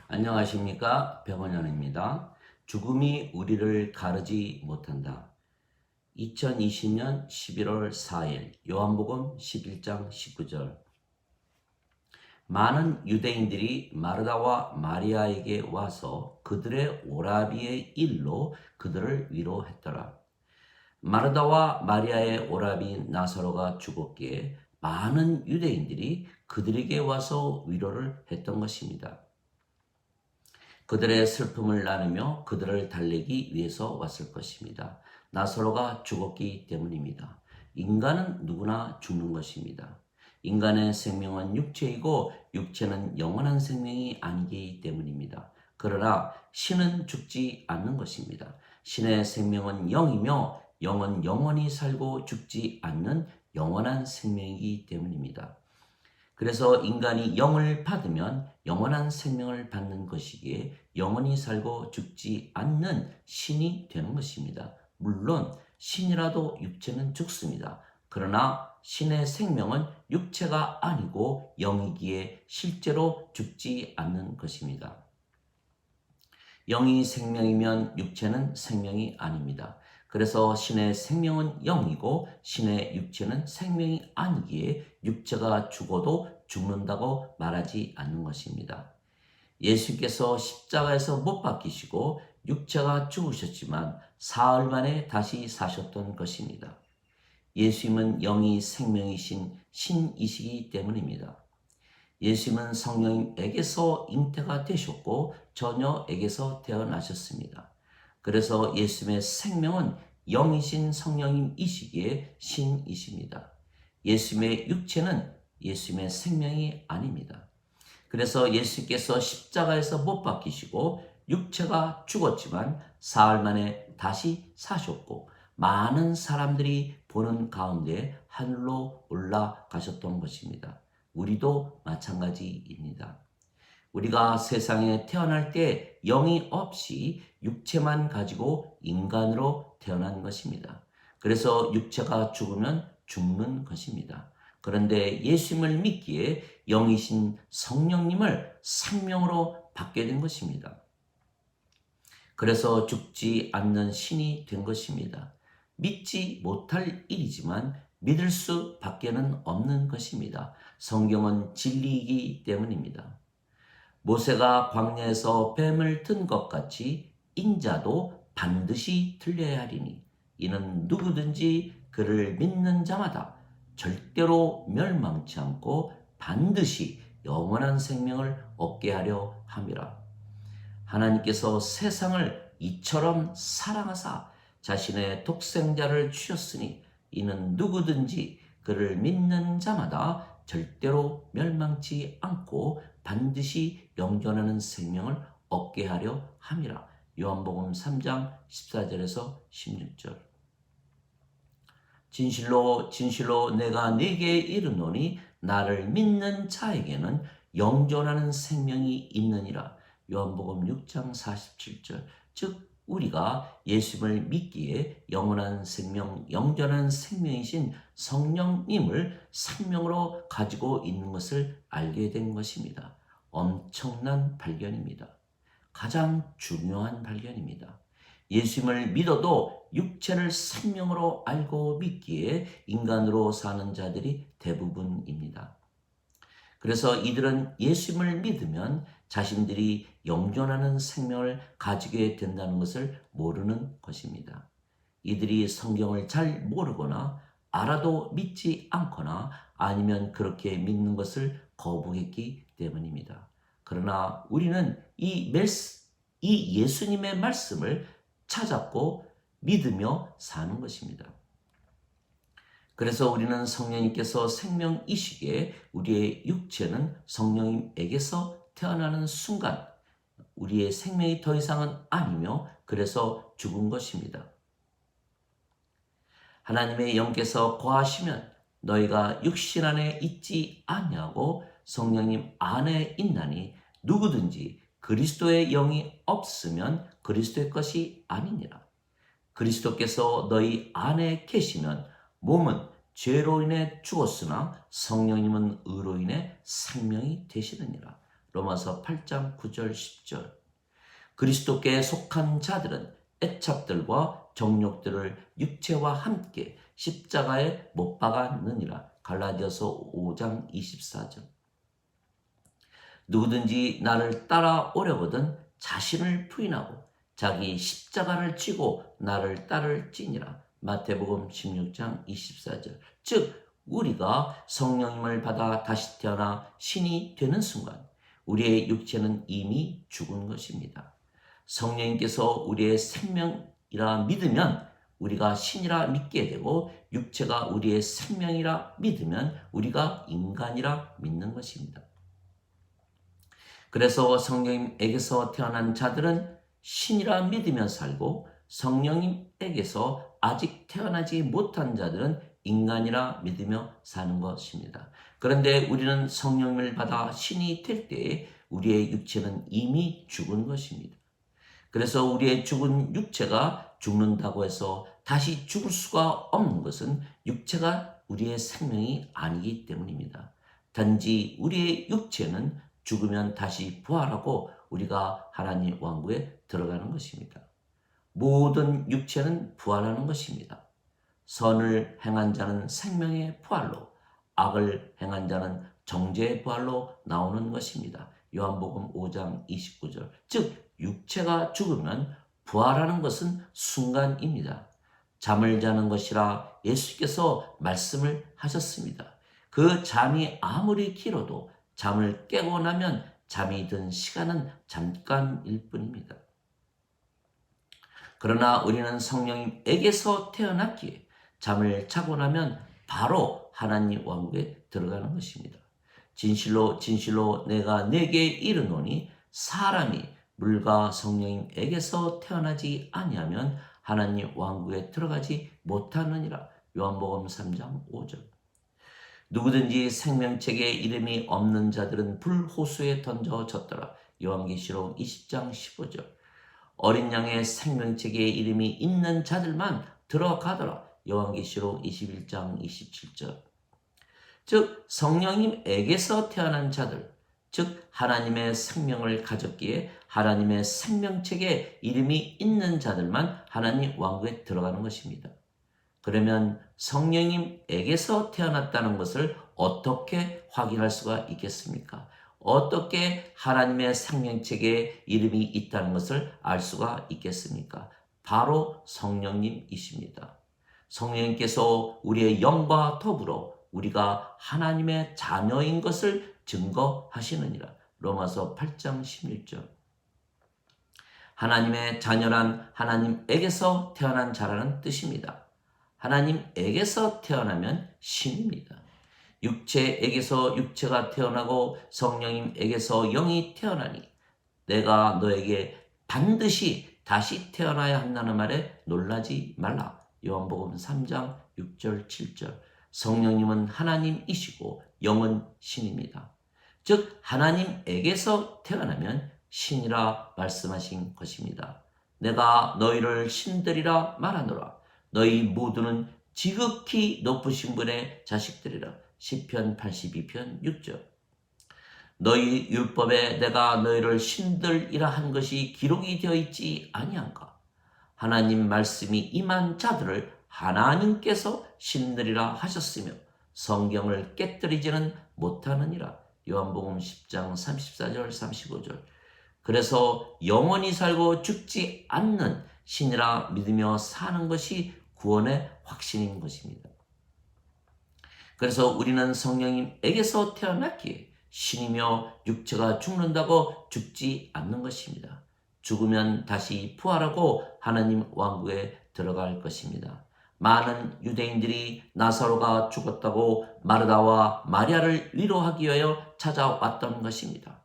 안녕하십니까, 백원현입니다. 죽음이 우리를 가르지 못한다. 2020년 11월 4일 요한복음 11장 19절. 많은 유대인들이 마르다와 마리아에게 와서 그들의 오라비의 일로 그들을 위로했더라. 마르다와 마리아의 오라비 나사로가 죽었기에 많은 유대인들이 그들에게 와서 위로를 했던 것입니다. 그들의 슬픔을 나누며 그들을 달래기 위해서 왔을 것입니다. 나사로가 죽었기 때문입니다. 인간은 누구나 죽는 것입니다. 인간의 생명은 육체이고 육체는 영원한 생명이 아니기 때문입니다. 그러나 신은 죽지 않는 것입니다. 신의 생명은 영이며 영은 영원히 살고 죽지 않는 영원한 생명이기 때문입니다. 그래서 인간이 영을 받으면 영원한 생명을 받는 것이기에 영원히 살고 죽지 않는 신이 되는 것입니다. 물론 신이라도 육체는 죽습니다. 그러나 신의 생명은 육체가 아니고 영이기에 실제로 죽지 않는 것입니다. 영이 생명이면 육체는 생명이 아닙니다. 그래서 신의 생명은 영이고 신의 육체는 생명이 아니기에 육체가 죽어도 죽는다고 말하지 않는 것입니다. 예수께서 십자가에서 못 박히시고 육체가 죽으셨지만 사흘 만에 다시 사셨던 것입니다. 예수님은 영이 생명이신 신이시기 때문입니다. 예수님은 성령님에게서 잉태가 되셨고 처녀에게서 태어나셨습니다. 그래서 예수님의 생명은 영이신 성령님이시기에 신이십니다. 예수님의 육체는 예수님의 생명이 아닙니다. 그래서 예수께서 십자가에서 못 박히시고 육체가 죽었지만 사흘 만에 다시 사셨고 많은 사람들이 보는 가운데 하늘로 올라가셨던 것입니다. 우리도 마찬가지입니다. 우리가 세상에 태어날 때 영이 없이 육체만 가지고 인간으로 태어난 것입니다. 그래서 육체가 죽으면 죽는 것입니다. 그런데 예수님을 믿기에 영이신 성령님을 생명으로 받게 된 것입니다. 그래서 죽지 않는 신이 된 것입니다. 믿지 못할 일이지만 믿을 수밖에는 없는 것입니다. 성경은 진리이기 때문입니다. 모세가 광야에서 뱀을 든 것 같이 인자도 반드시 틀려야 하리니 이는 누구든지 그를 믿는 자마다 절대로 멸망치 않고 반드시 영원한 생명을 얻게 하려 함이라. 하나님께서 세상을 이처럼 사랑하사 자신의 독생자를 주셨으니 이는 누구든지 그를 믿는 자마다 절대로 멸망치 않고 반드시 영존하는 생명을 얻게 하려 함이라. 요한복음 3장 14절에서 16절. 진실로 진실로 내가 네게 이르노니 나를 믿는 자에게는 영존하는 생명이 있느니라. 요한복음 6장 47절. 즉 우리가 예수님을 믿기에 영원한 생명, 영존한 생명이신 성령님을 생명으로 가지고 있는 것을 알게 된 것입니다. 엄청난 발견입니다. 가장 중요한 발견입니다. 예수님을 믿어도 육체를 생명으로 알고 믿기에 인간으로 사는 자들이 대부분입니다. 그래서 이들은 예수님을 믿으면 자신들이 영존하는 생명을 가지게 된다는 것을 모르는 것입니다. 이들이 성경을 잘 모르거나 알아도 믿지 않거나 아니면 그렇게 믿는 것을 거부했기 때문입니다. 그러나 우리는 이 예수님의 말씀을 찾았고 믿으며 사는 것입니다. 그래서 우리는 성령님께서 생명이시기에 우리의 육체는 성령님에게서 태어나는 순간 우리의 생명이 더 이상은 아니며 그래서 죽은 것입니다. 하나님의 영께서 거하시면 너희가 육신 안에 있지 아니하고 성령님 안에 있나니 누구든지 그리스도의 영이 없으면 그리스도의 것이 아니니라. 그리스도께서 너희 안에 계시면 몸은 죄로 인해 죽었으나 성령님은 의로 인해 생명이 되시느니라. 로마서 8장 9절 10절. 그리스도께 속한 자들은 애착들과 정욕들을 육체와 함께 십자가에 못 박았느니라. 갈라디아서 5장 24절. 누구든지 나를 따라오려거든 자신을 부인하고 자기 십자가를 쥐고 나를 따를지니라. 마태복음 16장 24절. 즉 우리가 성령님을 받아 다시 태어나 신이 되는 순간 우리의 육체는 이미 죽은 것입니다. 성령님께서 우리의 생명이라 믿으면 우리가 신이라 믿게 되고 육체가 우리의 생명이라 믿으면 우리가 인간이라 믿는 것입니다. 그래서 성령님에게서 태어난 자들은 신이라 믿으며 살고 성령님에게서 아직 태어나지 못한 자들은 인간이라 믿으며 사는 것입니다. 그런데 우리는 성령을 받아 신이 될 때에 우리의 육체는 이미 죽은 것입니다. 그래서 우리의 죽은 육체가 죽는다고 해서 다시 죽을 수가 없는 것은 육체가 우리의 생명이 아니기 때문입니다. 단지 우리의 육체는 죽으면 다시 부활하고 우리가 하나님 왕국에 들어가는 것입니다. 모든 육체는 부활하는 것입니다. 선을 행한 자는 생명의 부활로, 악을 행한 자는 정죄의 부활로 나오는 것입니다. 요한복음 5장 29절. 즉 육체가 죽으면 부활하는 것은 순간입니다. 잠을 자는 것이라 예수께서 말씀을 하셨습니다. 그 잠이 아무리 길어도 잠을 깨고 나면 잠이 든 시간은 잠깐일 뿐입니다. 그러나 우리는 성령님에게서 태어났기에 잠을 자고 나면 바로 하나님 왕국에 들어가는 것입니다. 진실로 진실로 내가 네게 이르노니 사람이 물과 성령님에게서 태어나지 아니하면 하나님 왕국에 들어가지 못하느니라. 요한복음 3장 5절. 누구든지 생명책에 이름이 없는 자들은 불호수에 던져졌더라. 요한계시록 20장 15절. 어린 양의 생명책에 이름이 있는 자들만 들어가더라. 요한계시록 21장 27절. 즉 성령님에게서 태어난 자들, 즉 하나님의 생명을 가졌기에 하나님의 생명책에 이름이 있는 자들만 하나님 왕국에 들어가는 것입니다. 그러면 성령님에게서 태어났다는 것을 어떻게 확인할 수가 있겠습니까? 어떻게 하나님의 생명책에 이름이 있다는 것을 알 수가 있겠습니까? 바로 성령님이십니다. 성령님께서 우리의 영과 더불어 우리가 하나님의 자녀인 것을 증거하시느니라. 로마서 8장 16절. 하나님의 자녀란 하나님에게서 태어난 자라는 뜻입니다. 하나님에게서 태어나면 신입니다. 육체에게서 육체가 태어나고 성령님에게서 영이 태어나니 내가 너에게 반드시 다시 태어나야 한다는 말에 놀라지 말라. 요한복음 3장 6절 7절. 성령님은 하나님이시고 영은 신입니다. 즉 하나님에게서 태어나면 신이라 말씀하신 것입니다. 내가 너희를 신들이라 말하노라. 너희 모두는 지극히 높으신 분의 자식들이라. 시편 82편 6절. 너희 율법에 내가 너희를 신들이라 한 것이 기록이 되어 있지 아니한가? 하나님 말씀이 임한 자들을 하나님께서 신들이라 하셨으며 성경을 깨뜨리지는 못하느니라. 요한복음 10장 34절 35절. 그래서 영원히 살고 죽지 않는 신이라 믿으며 사는 것이 구원의 확신인 것입니다. 그래서 우리는 성령님에게서 태어났기에 신이며 육체가 죽는다고 죽지 않는 것입니다. 죽으면 다시 부활하고 하나님 왕국에 들어갈 것입니다. 많은 유대인들이 나사로가 죽었다고 마르다와 마리아를 위로하기 위하여 찾아왔던 것입니다.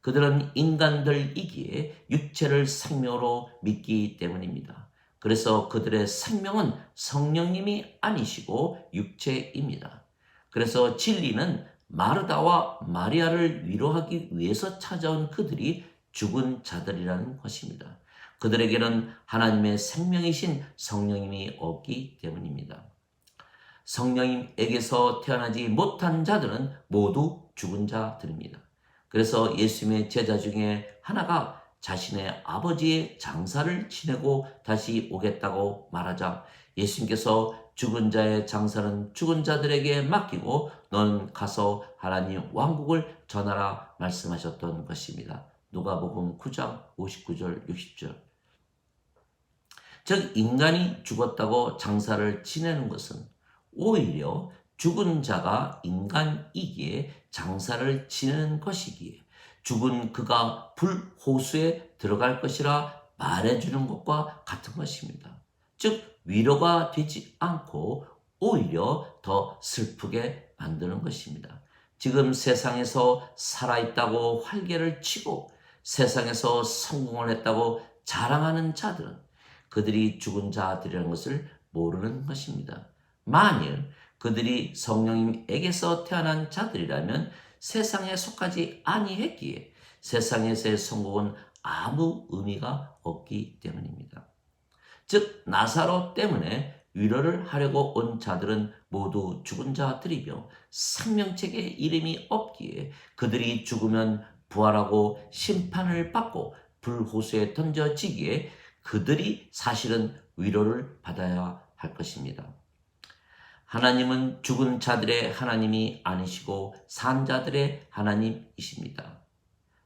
그들은 인간들이기에 육체를 생명으로 믿기 때문입니다. 그래서 그들의 생명은 성령님이 아니시고 육체입니다. 그래서 진리는 마르다와 마리아를 위로하기 위해서 찾아온 그들이 죽은 자들이라는 것입니다. 그들에게는 하나님의 생명이신 성령님이 없기 때문입니다. 성령님에게서 태어나지 못한 자들은 모두 죽은 자들입니다. 그래서 예수님의 제자 중에 하나가 자신의 아버지의 장사를 지내고 다시 오겠다고 말하자 예수님께서 죽은 자의 장사는 죽은 자들에게 맡기고 너는 가서 하나님 왕국을 전하라 말씀하셨던 것입니다. 누가복음 9장 59절 60절. 즉 인간이 죽었다고 장사를 지내는 것은 오히려 죽은 자가 인간이기에 장사를 지내는 것이기에 죽은 그가 불호수에 들어갈 것이라 말해주는 것과 같은 것입니다. 즉 위로가 되지 않고 오히려 더 슬프게 만드는 것입니다. 지금 세상에서 살아있다고 활개를 치고 세상에서 성공을 했다고 자랑하는 자들은 그들이 죽은 자들이라는 것을 모르는 것입니다. 만일 그들이 성령님에게서 태어난 자들이라면 세상에 속하지 아니했기에 세상에서의 성공은 아무 의미가 없기 때문입니다. 즉 나사로 때문에 위로를 하려고 온 자들은 모두 죽은 자들이며 생명책에 이름이 없기에 그들이 죽으면 부활하고 심판을 받고 불호수에 던져지기에 그들이 사실은 위로를 받아야 할 것입니다. 하나님은 죽은 자들의 하나님이 아니시고 산 자들의 하나님이십니다.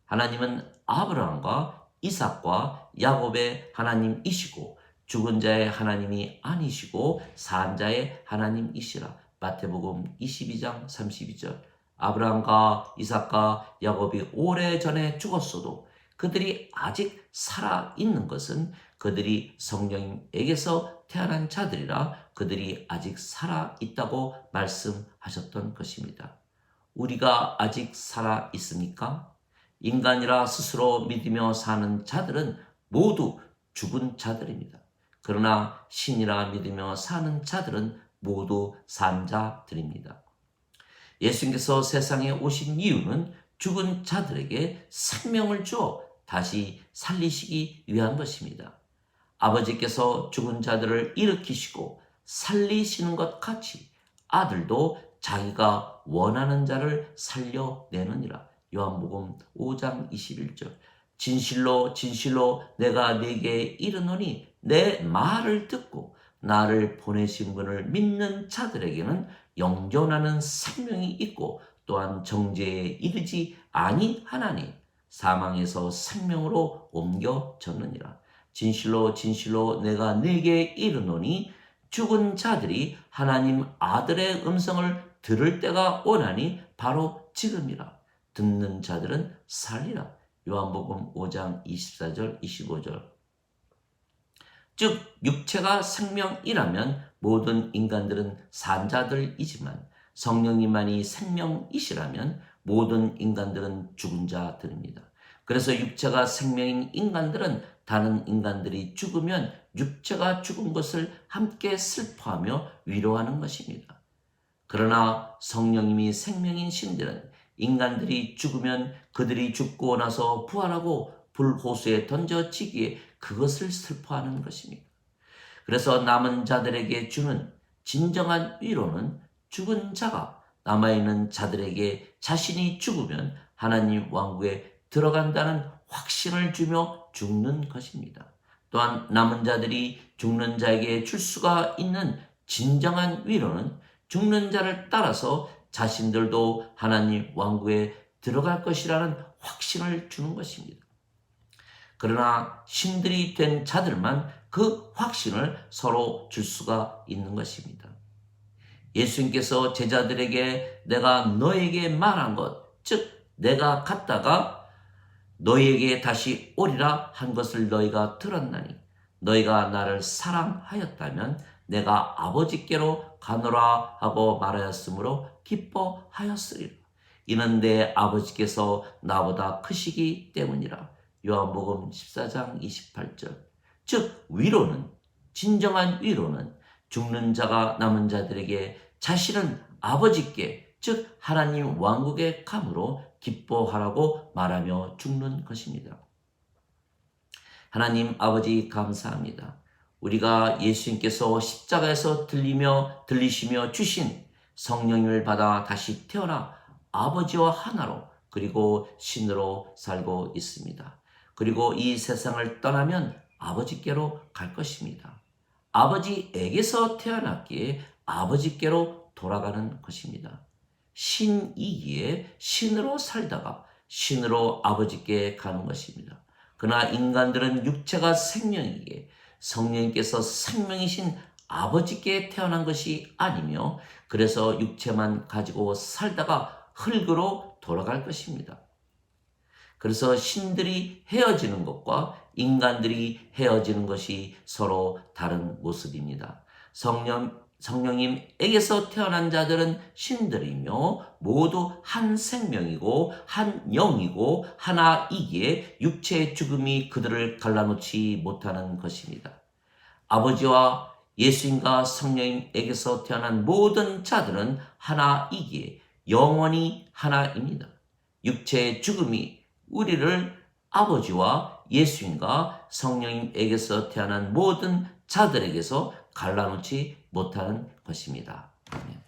하나님은 아브라함과 이삭과 야곱의 하나님이시고 죽은 자의 하나님이 아니시고 산 자의 하나님이시라. 마태복음 22장 32절. 아브라함과 이삭과 야곱이 오래전에 죽었어도 그들이 아직 살아있는 것은 그들이 성령님에게서 태어난 자들이라 그들이 아직 살아있다고 말씀하셨던 것입니다. 우리가 아직 살아있습니까? 인간이라 스스로 믿으며 사는 자들은 모두 죽은 자들입니다. 그러나 신이라 믿으며 사는 자들은 모두 산 자들입니다. 예수님께서 세상에 오신 이유는 죽은 자들에게 생명을 주어 다시 살리시기 위한 것입니다. 아버지께서 죽은 자들을 일으키시고 살리시는 것 같이 아들도 자기가 원하는 자를 살려내느니라. 요한복음 5장 21절. 진실로 진실로 내가 네게 이르노니 내 말을 듣고 나를 보내신 분을 믿는 자들에게는 영존하는 생명이 있고 또한 정죄에 이르지 아니하나니 사망에서 생명으로 옮겨졌느니라. 진실로 진실로 내가 네게 이르노니 죽은 자들이 하나님 아들의 음성을 들을 때가 오나니 바로 지금이라. 듣는 자들은 살리라. 요한복음 5장 24절 25절. 즉 육체가 생명이라면 모든 인간들은 산 자들이지만 성령님만이 생명이시라면 모든 인간들은 죽은 자들입니다. 그래서 육체가 생명인 인간들은 다른 인간들이 죽으면 육체가 죽은 것을 함께 슬퍼하며 위로하는 것입니다. 그러나 성령님이 생명인 신들은 인간들이 죽으면 그들이 죽고 나서 부활하고 불호수에 던져지기에 그것을 슬퍼하는 것입니다. 그래서 남은 자들에게 주는 진정한 위로는 죽은 자가 남아있는 자들에게 자신이 죽으면 하나님 왕국에 들어간다는 확신을 주며 죽는 것입니다. 또한 남은 자들이 죽는 자에게 줄 수가 있는 진정한 위로는 죽는 자를 따라서 자신들도 하나님 왕국에 들어갈 것이라는 확신을 주는 것입니다. 그러나 신들이 된 자들만 그 확신을 서로 줄 수가 있는 것입니다. 예수님께서 제자들에게 내가 너에게 말한 것, 즉 내가 갔다가 너희에게 다시 오리라 한 것을 너희가 들었나니 너희가 나를 사랑하였다면 내가 아버지께로 가노라 하고 말하였으므로 기뻐하였으리라. 이는 내 아버지께서 나보다 크시기 때문이라. 요한복음 14장 28절. 즉 위로는, 진정한 위로는 죽는 자가 남은 자들에게 자신은 아버지께, 즉 하나님 왕국에 감으로 기뻐하라고 말하며 죽는 것입니다. 하나님 아버지 감사합니다. 우리가 예수님께서 십자가에서 들리시며 주신 성령님을 받아 다시 태어나 아버지와 하나로 그리고 신으로 살고 있습니다. 그리고 이 세상을 떠나면 아버지께로 갈 것입니다. 아버지에게서 태어났기에 아버지께로 돌아가는 것입니다. 신이기에 신으로 살다가 신으로 아버지께 가는 것입니다. 그러나 인간들은 육체가 생명이기에 성령님께서 생명이신 아버지께 태어난 것이 아니며 그래서 육체만 가지고 살다가 흙으로 돌아갈 것입니다. 그래서 신들이 헤어지는 것과 인간들이 헤어지는 것이 서로 다른 모습입니다. 성령님에게서 태어난 자들은 신들이며 모두 한 생명이고 한 영이고 하나이기에 육체의 죽음이 그들을 갈라놓지 못하는 것입니다. 아버지와 예수님과 성령님에게서 태어난 모든 자들은 하나이기에 영원히 하나입니다. 육체의 죽음이 우리를 아버지와 예수님과 성령님에게서 태어난 모든 자들에게서 갈라놓지 못하는 것입니다. 아멘.